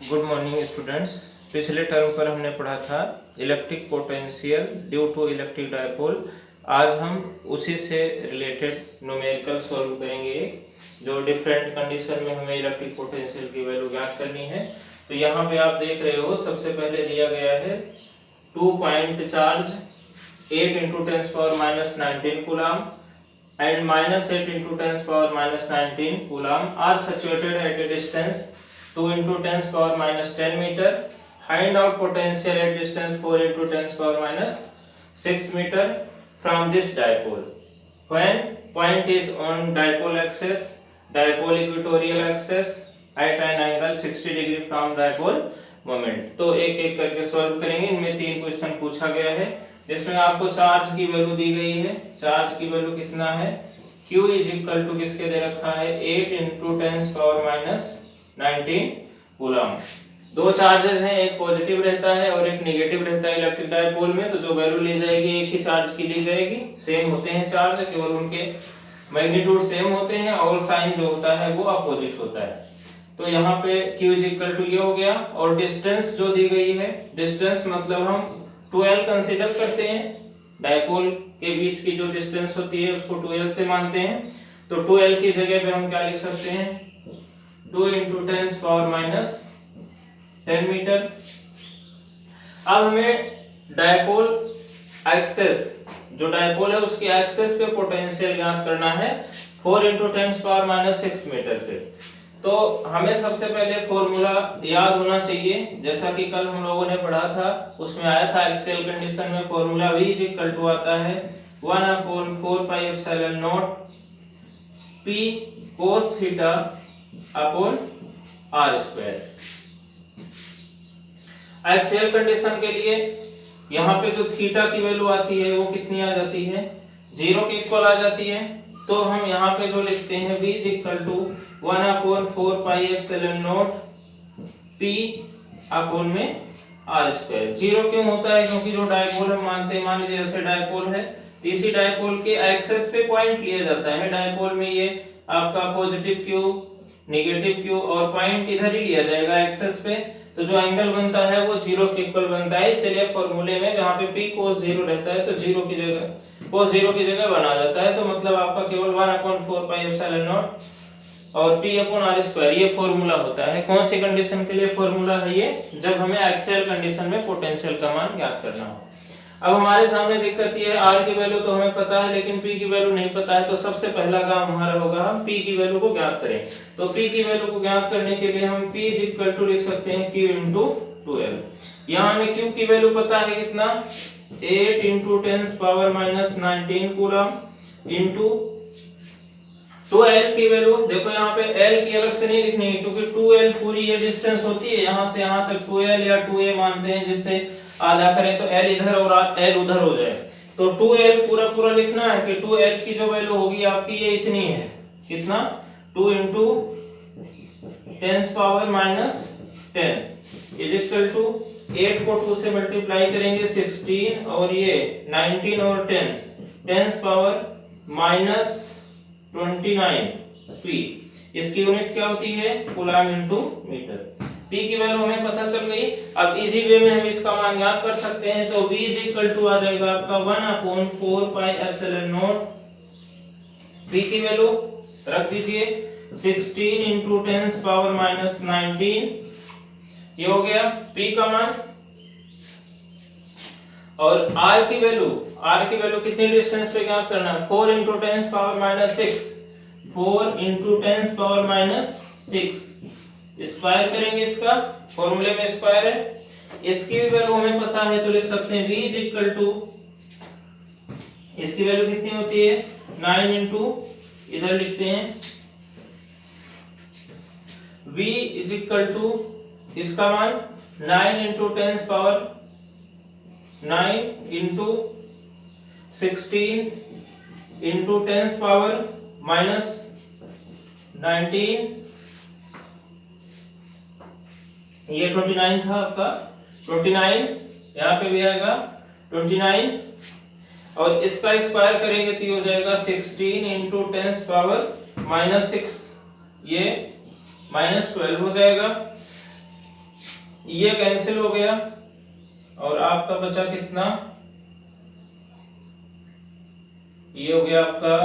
Good morning students. पिछले term पर हमने पढ़ा था electric potential due to electric dipole. आज हम उसी से रिलेटेड न्यूमेरिकल सॉल्व करेंगे जो डिफरेंट कंडीशन में हमें इलेक्ट्रिक पोटेंशियल की वैल्यू ज्ञात करनी है। तो यहाँ पे आप देख रहे हो सबसे पहले दिया गया है 2 point charge 8 × 10⁻⁹ coulomb and -8 × 10⁻⁹ coulomb are situated at a distance 2 × 10⁻10 meter. Find out potential at distance 4 × 10⁻6 meter from this dipole. When point is on dipole axis, dipole equatorial axis at an angle 60 degree from dipole moment. तो एक एक करके solve करेंगे। इनमें 3 question पूछा गया है जिसमें आपको चार्ज की वैल्यू दी गई है। चार्ज की वैल्यू कितना है? Q = किसके दे रखा है? 8 × 10⁻19 कूलम। दो चार्जेस हैं, एक पॉजिटिव रहता है और एक नेगेटिव रहता है इलेक्ट्रिक डायपोल में। तो जो वैल्यू ली जाएगी एक ही चार्ज की ली जाएगी। सेम होते हैं चार्ज, केवल उनके मैग्नीट्यूड सेम होते हैं और साइन जो होता है वो अपोजिट होता है। तो यहाँ पे Q = ये हो गया। और डिस्टेंस जो दी गई है, डिस्टेंस मतलब हम 12 कंसीडर करते हैं। डायपोल के बीच की जो डिस्टेंस होती है उसको 12 से मानते हैं। तो 12 की जगह पे हम क्या लिख सकते हैं? 2 × 10⁻10 मीटर। अब हमें डायपोल एक्सेस, जो डायपोल है उसकी एक्सेस पे पोटेंशियल ज्ञात करना है 4 × 10⁻6 मीटर पे। तो हमें सबसे पहले फॉर्मूला याद होना चाहिए, जैसा कि कल हम लोगों ने पढ़ा था उसमें आया था एक्सियल कंडीशन में फॉर्मूला V = आता है 1/4πε0 P cos θ/r²। Axial condition के लिए यहाँ पे जो थीटा की वैल्यू आती है वो कितनी आ जाती है? 0 के इक्वल आ जाती है। तो हम यहाँ पे जो लिखते हैं V = 1/4πε0 P/r²। 0 क्यों होता है? क्योंकि जो डायपोल हम मानते हैं, मान लीजिए जैसे डायपोल है, इसी डायपोल के एक्सेस पे पॉइंट लिया जाता है। डायपोल में ये आपका पॉजिटिव Q, नेगेटिव Q और पॉइंट इधर ही लिया जाएगा एक्सेस पे। तो जो एंगल बनता है वो 0 के इक्वल बनता है। इसलिए फॉर्मूले में जहाँ पे P cos 0 रहता है तो 0 की जगह cos 0 की जगह बना जाता है। तो मतलब आपका केवल 1/4πε0 और P/r², ये फॉर्मूला होता है। कौन सी कंडीशन के लिए फॉर्मूला है ये? जब हमें एक्सियल कंडीशन में पोटेंशियल का मान ज्ञात करना हो। अब हमारे सामने दिक्कत ये है, R की वैल्यू तो हमें पता है लेकिन P की वैल्यू नहीं पता है। तो सबसे पहला काम हमारा होगा हम P की वैल्यू को ज्ञात करें। तो P की वैल्यू को ज्ञात करने के लिए हम P = लिख सकते हैं Q × 12। यहाँ हमें Q की वैल्यू पता है कितना? 8 × 10⁻19 कूलम इंटू 2L की वैल्यू। देखो यहाँ पे L की अलग से नहीं लिखनी है क्योंकि 2L पूरी ये डिस्टेंस होती है, यहाँ से यहाँ तक 2L या 2A मानते हैं, जिससे आधा करें तो L इधर और L उधर हो जाए। तो 2L पूरा लिखना है कि 2L की जो वैल्यू होगी आपकी ये इतनी है। कितना? 2 × 10⁻10 8 को 2 से मल्टीप्लाई करेंगे 16 और ये 19 और 10 -29 P। इसकी यूनिट क्या होती है? Coulomb × metre. P की वैल्यू हमें पता चल गई। अब इजी वे में हम इसका मान ज्ञात कर सकते हैं। तो V = आ जाएगा आपका 1/4πε0 P की वैल्यू रख दीजिए 16 × 10⁻19, ये हो गया P का मान। और R की वैल्यू कितनी डिस्टेंस पे ज्ञात करना है? 4 × 10⁻6 4 × 10⁻6 स्क्वायर करेंगे इसका, फॉर्मूले में स्क्वायर है। इसकी भी वैल्यू हमें पता है तो लिख सकते हैं V = इसकी वैल्यू कितनी होती है? 9 × इधर लिखते हैं V = इसका मान 9 × 10⁻9 × 16 × 10⁻19, ये 29 था आपका। 29 यहाँ पे भी आएगा 29 और इसका स्क्वायर करेंगे तो ये हो जाएगा 16 × 10⁻⁻6, ये -12 हो जाएगा। ये कैंसिल हो गया और आपका बचा कितना, ये हो गया आपका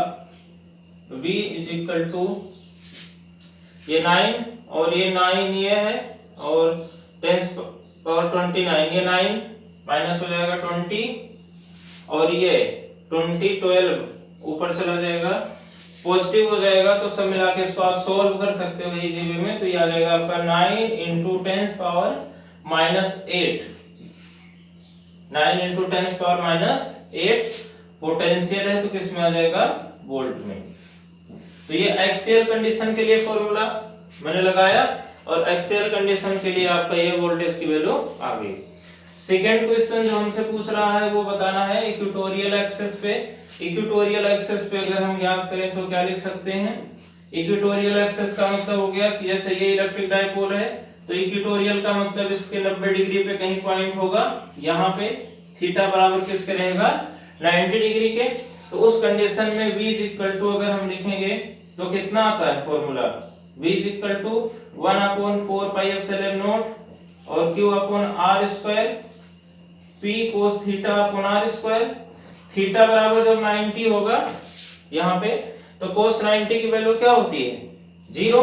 V इज इक्वल टू ये 9 और ये 9 ये है और 10 पावर 29 ये 9 माइनस हो जाएगा 20 और ये 20 12 ऊपर चला जाएगा पॉजिटिव हो जाएगा, तो सब मिला के इसको आप सोल्व कर सकते हो इजीली में। तो ये आ जाएगा आपका 9 into 10 power minus 8, 9 into 10 power minus 8 potential है तो किस में आ जाएगा, वोल्ट में। तो ये एक्सियल कंडीशन के लिए फॉर्मूला मैंने लगाया और एक्सियल कंडीशन के लिए आपका ये वोल्टेज की वैल्यू आ गई। सेकंड क्वेश्चन जो हमसे पूछ रहा है वो बताना है इक्वेटोरियल एक्सिस पे। इक्वेटोरियल एक्सिस पे अगर हम याद करें तो क्या लिख सकते हैं, इक्वेटोरियल एक्सिस का मतलब हो गया कि जैसे ये इलेक्ट्रिक डाइपोल है तो इक्वेटोरियल का मतलब इसके 90 डिग्री पे कहीं पॉइंट होगा, यहाँ पे थीटा बराबर किसके रहेगा, 90 डिग्री के। तो उस कंडीशन में V इज इक्वल टू अगर हम लिखेंगे तो कितना आता है formula, V is equal to 1/4 pi epsilon naught और Q upon R square P cos theta upon R square. Theta बराबर जब 90 होगा यहाँ पे तो cos 90 की वैल्यू क्या होती है, 0।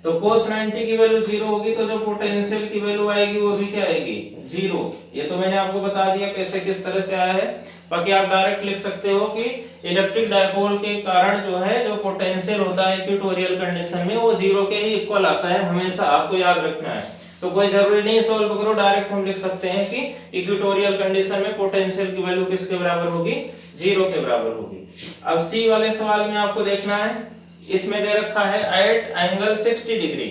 तो cos 90 की वैल्यू 0 होगी तो जो पोटेंशियल की वैल्यू आएगी वो भी क्या आएगी, 0। ये तो मैंने आपको बता दिया कैसे किस तरह से आया है। बाकी आप डायरेक्ट लिख सकते हो कि इलेक्ट्रिक डायपोल के कारण जो है जो पोटेंशियल होता है इक्वेटोरियल कंडीशन में वो 0 के ही इक्वल आता है, हमेशा आपको याद रखना है। तो कोई जरूरी नहीं सॉल्व करो, डायरेक्ट हम लिख सकते हैं कि इक्वेटोरियल कंडीशन में पोटेंशियल की वैल्यू किसके बराबर होगी, 0 के बराबर होगी। अब सी वाले सवाल में आपको देखना है, इसमें दे रखा है at angle 60 degree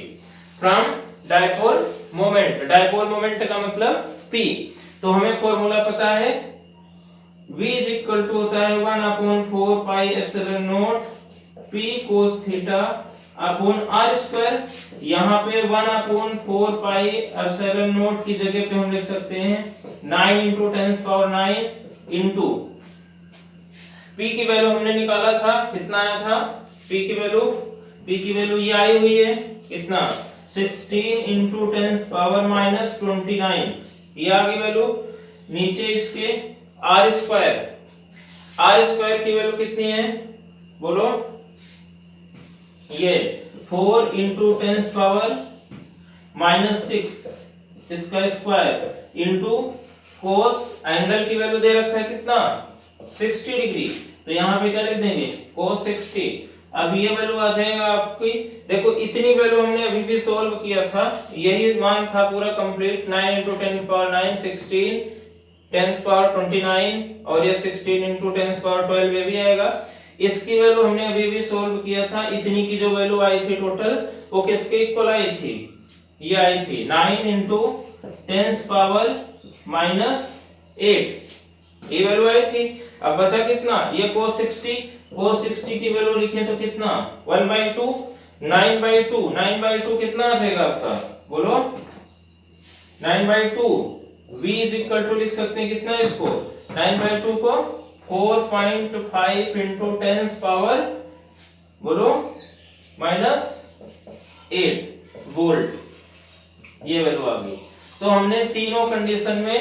from dipole moment. Dipole moment का मतलब P। तो हमें फॉर्मूला पता है V इज इक्वल टू होता है 1/4 pi epsilon not P cos theta upon R square. यहाँ पे 1/4 पाई एप्सिलॉन नॉट की जगह पे हम लिख सकते हैं 9 इंटू 10 पावर 9 इंटू P की वैल्यू हमने निकाला था, कितना आया था P की वैल्यू ये आई हुई है कितना, 16 इंटू 10 पावर माइनस 29 ये आ गई वैल्यू। नीचे इसके R स्क्वायर की वैल्यू कितनी है बोलो, ये 4 इंटू 10 पावर माइनस 6 इसका स्क्वायर इंटू कोस एंगल की वैल्यू दे रखा है कितना, 60 डिग्री। तो यहाँ पे क्या लिख देंगे कोस 60। अब ये वैल्यू आ जाएगा आपकी, देखो इतनी वैल्यू हमने अभी भी सॉल्व किया था, यही मान था पूरा कंप्लीट। 9 इंटू 10 पावर 9 16 10 पावर 29 और ये 16 इंटू 10 पावर 12 ये भी आएगा। इसकी वैल्यू हमने अभी भी सॉल्व किया था, इतनी की जो वैल्यू आई थी टोटल वो किसके इक्वल आई थी, ये आई थी 9 इंटू 10 पावर माइनस 8 ये वैल्यू आई थी। अब बचा कितना, ये cos 60 की वैल्यू लिखें तो कितना 1/2 9/2 कितना आ जाएगा आपका बोलो 9/2। V इज इक्वल टू लिख सकते हैं कितना इसको, 9/2 को 4.5 इंटू 10 पावर बोलो माइनस 8 वोल्ट ये वैल्यू आ गई। तो हमने तीनों कंडीशन में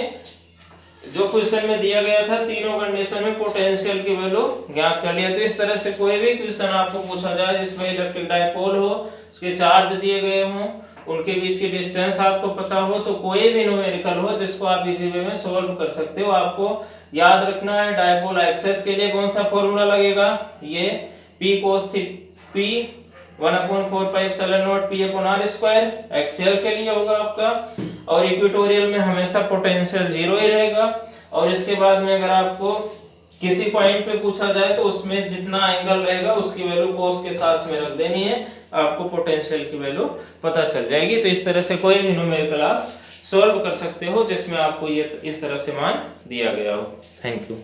जो क्वेश्चन में दिया गया था तीनों कंडीशन में पोटेंशियल की वैल्यू ज्ञात कर लिया। तो इस तरह से कोई भी क्वेश्चन आपको पूछा जाए जिसमें इलेक्ट्रिक डायपोल हो, उसके चार्ज दिए गए हों, उनके बीच की डिस्टेंस आपको पता हो, तो कोई भी न्यूमेरिकल हो जिसको आप इजी वे में सॉल्व कर सकते हो। आपको याद रखना है डायपोल एक्सेस के लिए कौन सा फॉर्मूला लगेगा, ये P cos P 1/4 pi epsilon not P upon R square axial के लिए होगा आपका, और इक्वेटोरियल में हमेशा पोटेंशियल 0 ही रहेगा। और इसके बाद में अगर आपको किसी पॉइंट पे पूछा जाए तो उसमें जितना एंगल रहेगा उसकी वैल्यू cos के साथ में रख देनी है, आपको पोटेंशियल की वैल्यू पता चल जाएगी। तो इस तरह से कोई भी न्यूमेरिकल आप सॉल्व कर सकते हो जिसमें आपको ये इस तरह से मान दिया गया हो। Thank you.